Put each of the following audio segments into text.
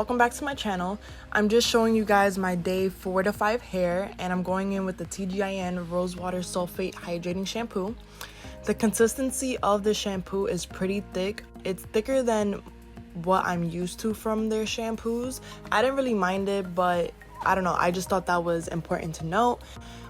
welcome back to my channel. I'm just showing you guys my day 4 to 5 hair, and I'm going in with the TGIN Rosewater Sulfate Hydrating Shampoo. The consistency of the shampoo is pretty thick. It's thicker than what I'm used to from their shampoos. I didn't really mind it, but I don't know, I just thought that was important to note.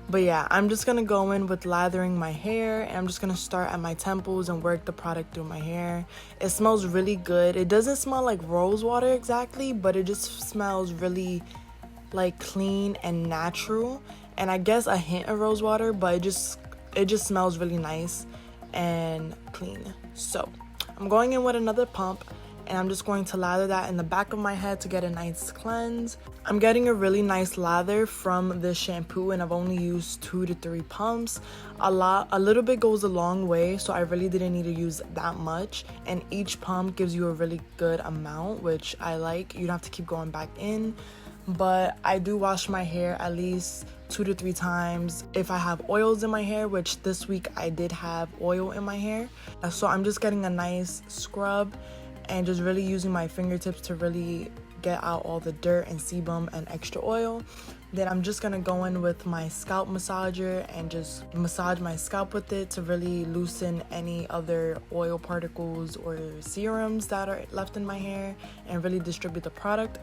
But yeah, I'm just gonna go in with lathering my hair, and I'm just gonna start at my temples and work the product through my hair. It smells really good. It doesn't smell like rose water exactly, but it just smells really like clean and natural, and I guess a hint of rose water, but it just smells really nice and clean. So I'm going in with another pump, and I'm just going to lather that in the back of my head to get a nice cleanse. I'm getting a really nice lather from this shampoo, and I've only used 2 to 3 pumps. A little bit goes a long way, so I really didn't need to use that much, and each pump gives you a really good amount, which I like. You don't have to keep going back in, but I do wash my hair at least 2 to 3 times if I have oils in my hair, which this week I did have oil in my hair. So I'm just getting a nice scrub and just really using my fingertips to really get out all the dirt and sebum and extra oil. Then I'm just gonna go in with my scalp massager and just massage my scalp with it to really loosen any other oil particles or serums that are left in my hair and really distribute the product.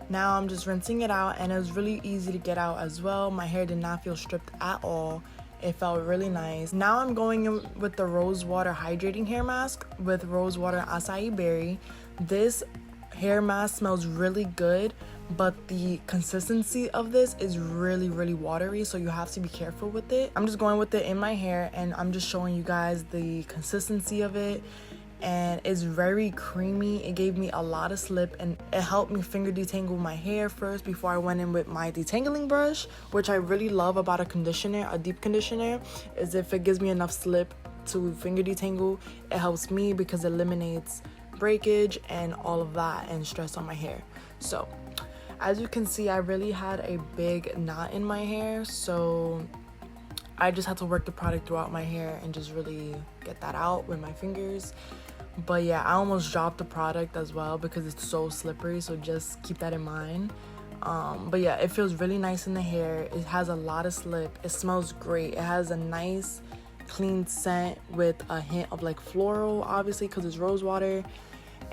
Now I'm just rinsing it out, and it was really easy to get out as well. My hair did not feel stripped at all. It felt really nice. Now I'm going in with the Rosewater Hydrating Hair Mask with Rosewater Acai Berry. This hair mask smells really good, but the consistency of this is really watery, so you have to be careful with it. I'm just going with it in my hair, and I'm just showing you guys the consistency of it. And it's very creamy. It gave me a lot of slip, and it helped me finger detangle my hair first before I went in with my detangling brush, which I really love about a conditioner, a deep conditioner, is if it gives me enough slip to finger detangle, it helps me because it eliminates breakage and all of that and stress on my hair. So as you can see, I really had a big knot in my hair, so I just had to work the product throughout my hair and just really get that out with my fingers. But yeah, I almost dropped the product as well because it's so slippery, so just keep that in mind. But yeah, it feels really nice in the hair. It has a lot of slip. It smells great. It has a nice clean scent with a hint of like floral, obviously because it's rose water.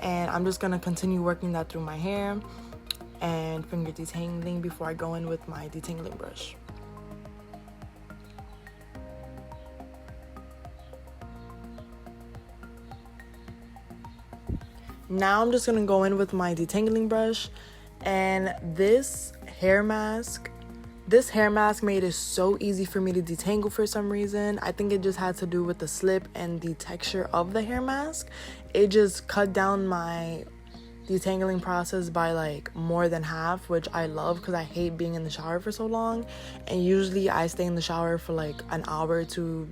And I'm just gonna continue working that through my hair and finger detangling before I go in with my detangling brush. Now I'm just gonna go in with my detangling brush, and this hair mask made it so easy for me to detangle for some reason. I think it just had to do with the slip and the texture of the hair mask. It just cut down my detangling process by like more than half, which I love because I hate being in the shower for so long, and usually I stay in the shower for like an hour to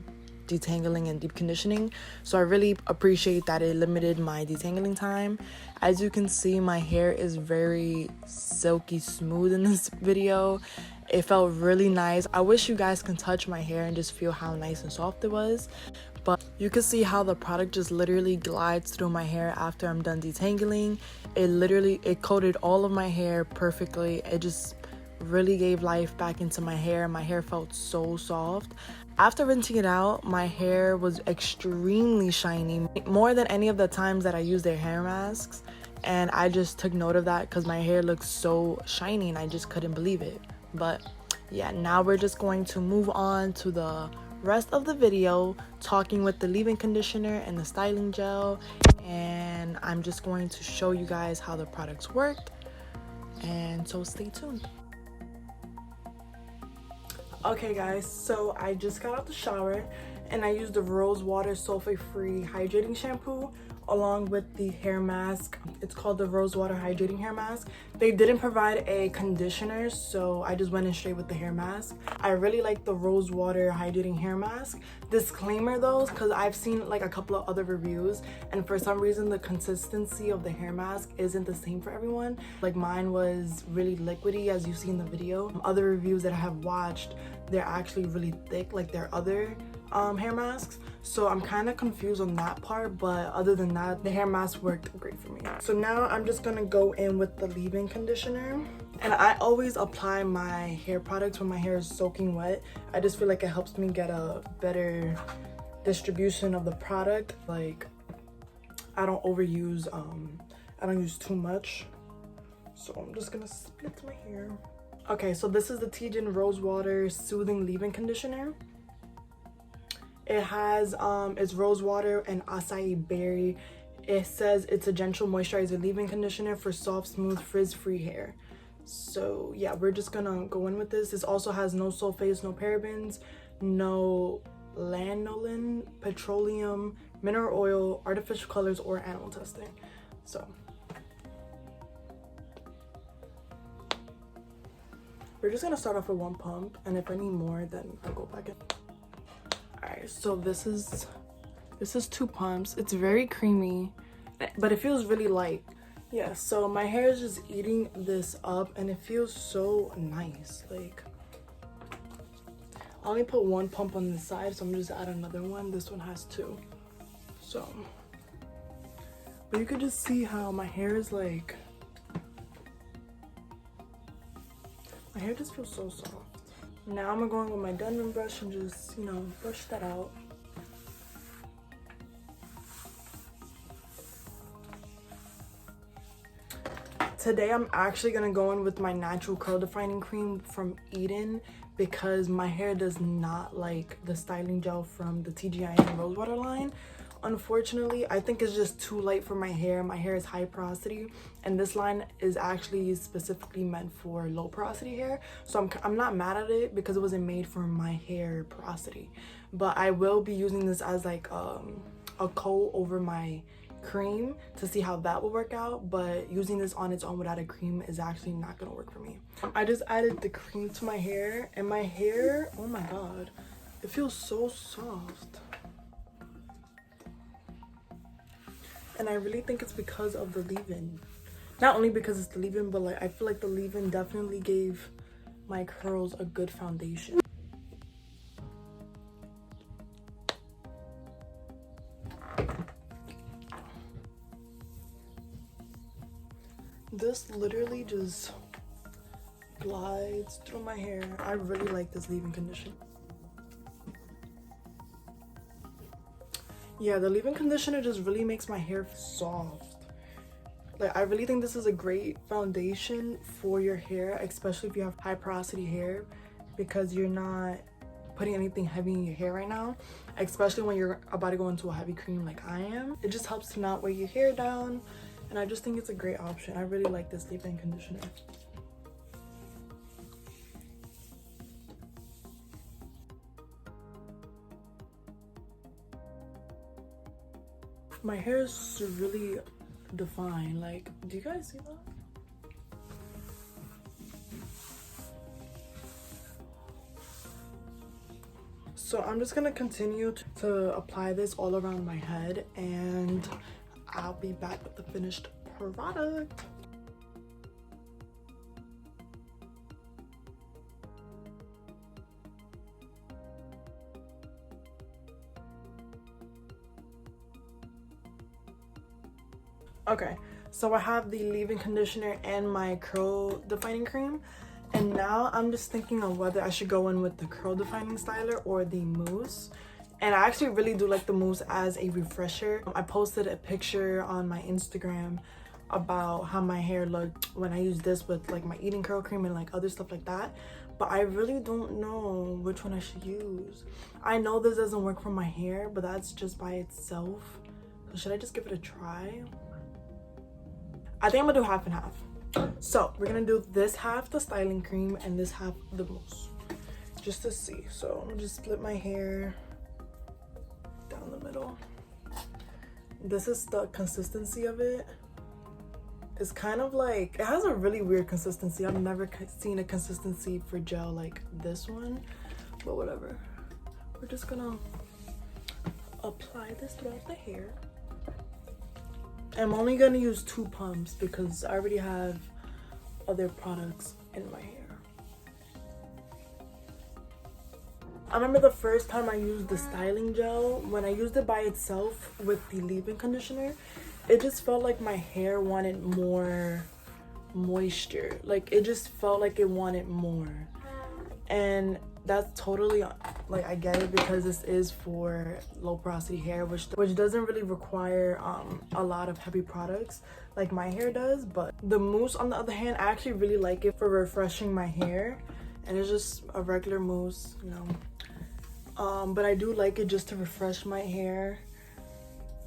detangling and deep conditioning, so I really appreciate that it limited my detangling time. As you can see, my hair is very silky smooth in this video. It felt really nice. I wish you guys can touch my hair and just feel how nice and soft it was, but you can see how the product just literally glides through my hair after I'm done detangling. It coated all of my hair perfectly. It just really gave life back into my hair. My hair felt so soft. After rinsing it out, my hair was extremely shiny, more than any of the times that I used their hair masks, and I just took note of that because my hair looked so shiny and I just couldn't believe it. But yeah, now we're just going to move on to the rest of the video, talking with the leave-in conditioner and the styling gel, and I'm just going to show you guys how the products worked, and so stay tuned. Okay guys, so I just got out the shower, and I used the Rosewater Sulfate-Free Hydrating Shampoo along with the hair mask. It's called the Rosewater Hydrating Hair Mask. They didn't provide a conditioner, so I just went in straight with the hair mask. I really like the Rosewater Hydrating Hair Mask. Disclaimer though, because I've seen like a couple of other reviews, and for some reason the consistency of the hair mask isn't the same for everyone. Like mine was really liquidy, as you see in the video. Other reviews that I have watched, they're actually really thick like their other hair masks. So I'm kind of confused on that part, but other than that, the hair mask worked great for me. So now I'm just gonna go in with the leave-in conditioner. And I always apply my hair products when my hair is soaking wet. I just feel like it helps me get a better distribution of the product. Like, I don't overuse, I don't use too much. So I'm just gonna split my hair. Okay, so this is the TGIN Rosewater Soothing Leave-In Conditioner. It has it's rosewater and acai berry. It says it's a gentle moisturizer leave-in conditioner for soft, smooth, frizz-free hair. So yeah, we're just gonna go in with this. This also has no sulfates, no parabens, no lanolin, petroleum, mineral oil, artificial colors, or animal testing. So we're just gonna start off with one pump, and if I need more, then I'll go back in. Alright, so this is 2 pumps. It's very creamy, but it feels really light. Yeah, so my hair is just eating this up, and it feels so nice. Like, I only put 1 pump on this side, so I'm just add another one. This one has 2. So, but you could just see how my hair is like, my hair just feels so soft. Now I'm going with my Denman brush and just, you know, brush that out. Today I'm actually gonna go in with my natural curl defining cream from Eden because my hair does not like the styling gel from the TGIN Rosewater line. Unfortunately, I think it's just too light for my hair. My hair is high porosity, and this line is actually specifically meant for low porosity hair. So I'm not mad at it because it wasn't made for my hair porosity. But I will be using this as like a coat over my cream to see how that will work out. But using this on its own without a cream is actually not gonna work for me. I just added the cream to my hair, and my hair, oh my god, it feels so soft. And I really think it's because of the leave-in. Not only because it's the leave-in, but like I feel like the leave-in definitely gave my curls a good foundation. This literally just glides through my hair. I really like this leave-in conditioner. Yeah, the leave-in conditioner just really makes my hair soft. Like, I really think this is a great foundation for your hair, especially if you have high porosity hair, because you're not putting anything heavy in your hair right now, especially when you're about to go into a heavy cream like I am. It just helps to not weigh your hair down, and I just think it's a great option. I really like this leave-in conditioner. My hair is really defined. Like, do you guys see that? So I'm just gonna continue to apply this all around my head, and I'll be back with the finished product. Okay, so I have the leave-in conditioner and my curl defining cream, and now I'm just thinking of whether I should go in with the curl defining styler or the mousse. And I actually really do like the mousse as a refresher. I posted a picture on my Instagram about how my hair looked when I used this with like my Eden curl cream and like other stuff like that, but I really don't know which one I should use. I know this doesn't work for my hair, but that's just by itself. So should I just give it a try? I think I'm gonna do half and half. So we're gonna do this half the styling cream and this half the mousse, just to see. So I'm gonna just split my hair down the middle. This is the consistency of it. It's kind of like, it has a really weird consistency. I've never seen a consistency for gel like this one, but whatever. We're just gonna apply this throughout the hair. I'm only gonna use 2 pumps because I already have other products in my hair. I remember the first time I used the styling gel, when I used it by itself with the leave-in conditioner, it just felt like my hair wanted more moisture. Like, it just felt like it wanted more. And that's totally, like, I get it because this is for low porosity hair, which doesn't really require a lot of heavy products like my hair does. But the mousse, on the other hand, I actually really like it for refreshing my hair, and it's just a regular mousse, you know. But I do like it just to refresh my hair,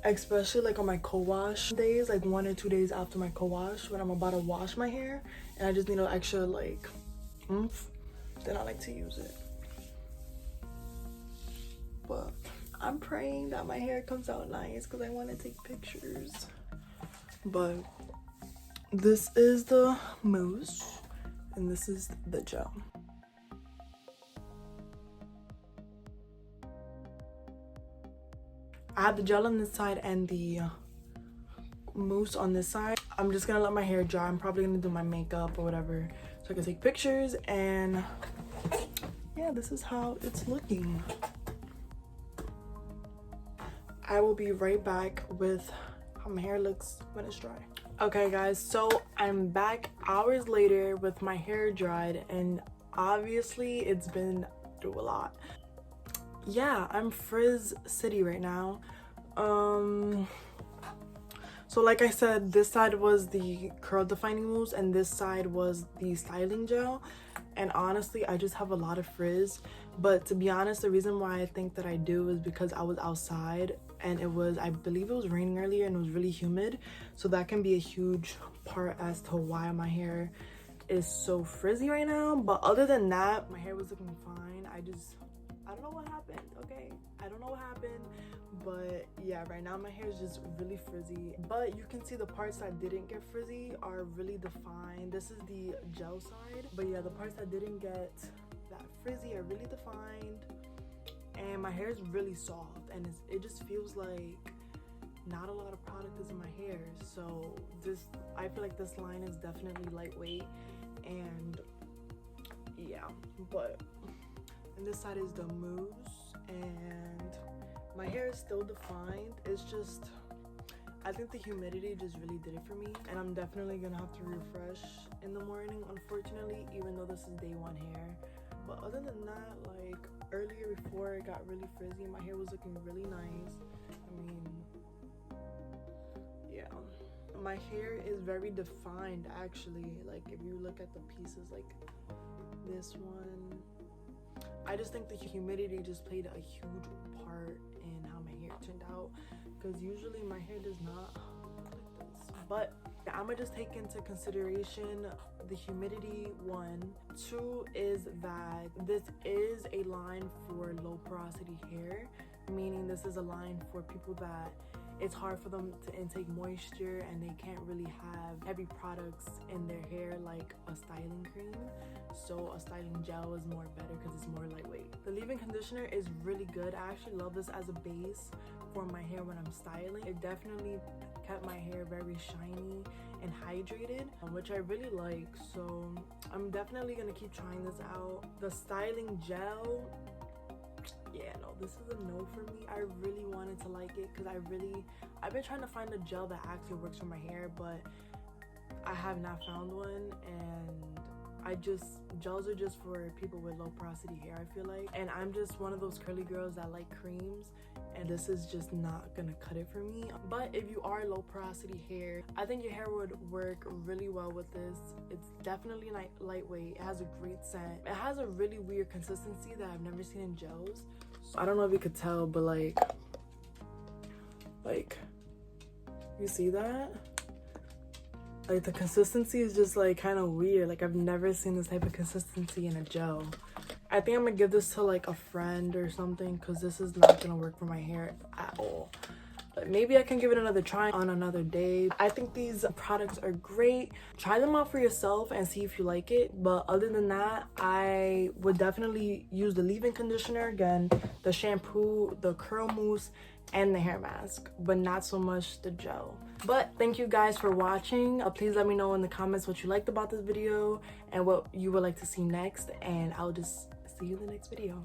especially like on my co-wash days, like 1 or 2 days after my co-wash, when I'm about to wash my hair and I just need an extra like oomph, then I like to use it. But I'm praying that my hair comes out nice because I want to take pictures. But this is the mousse and this is the gel. I have the gel on this side and the mousse on this side. I'm just gonna let my hair dry. I'm probably gonna do my makeup or whatever so I can take pictures, and yeah, this is how it's looking. I will be right back with how my hair looks when it's dry. Okay guys, so I'm back hours later with my hair dried, and obviously it's been through a lot. Yeah, I'm Frizz City right now. So like I said, this side was the curl defining mousse and this side was the styling gel, and honestly I just have a lot of frizz. But to be honest, the reason why I think that I do is because I was outside and I believe it was raining earlier and it was really humid, so that can be a huge part as to why my hair is so frizzy right now. But other than that, my hair was looking fine. I don't know what happened, okay? I don't know what happened, but yeah, right now my hair is just really frizzy. But you can see the parts that didn't get frizzy are really defined. This is the gel side, but yeah, the parts that didn't get that frizzy are really defined. And my hair is really soft, and it just feels like not a lot of product is in my hair. So I feel like this line is definitely lightweight, and yeah, but. And this side is the mousse, and my hair is still defined. It's just, I think the humidity just really did it for me, and I'm definitely gonna have to refresh in the morning, unfortunately, even though this is day 1 hair. But other than that, like earlier before it got really frizzy, my hair was looking really nice. I mean, yeah, my hair is very defined actually. Like if you look at the pieces like this one, I just think the humidity just played a huge part in how my hair turned out, because usually my hair does not look like this. But I'm gonna just take into consideration the humidity, 1. 2 is that this is a line for low porosity hair, meaning this is a line for people that it's hard for them to intake moisture and they can't really have heavy products in their hair like a styling cream. So a styling gel is more better because it's more lightweight. The leave-in conditioner is really good. I actually love this as a base for my hair when I'm styling. It definitely kept my hair very shiny and hydrated, which I really like. So I'm definitely gonna keep trying this out. The styling gel, yeah, no, this is a no for me. I really wanted to like it because I've been trying to find a gel that actually works for my hair, but I have not found one. And gels are just for people with low porosity hair, I feel like. And I'm just one of those curly girls that like creams, and this is just not gonna cut it for me. But if you are low porosity hair, I think your hair would work really well with this. It's definitely lightweight. It has a great scent. It has a really weird consistency that I've never seen in gels. So I don't know if you could tell, but like you see that? Like the consistency is just like kind of weird. Like I've never seen this type of consistency in a gel. I think I'm gonna give this to like a friend or something, because this is not gonna work for my hair at all. But maybe I can give it another try on another day. I think these products are great. Try them out for yourself and see if you like it. But other than that, I would definitely use the leave-in conditioner again, the shampoo, the curl mousse, and the hair mask, but not so much the gel. But thank you guys for watching. Please let me know in the comments what you liked about this video and what you would like to see next, and I'll just see you in the next video.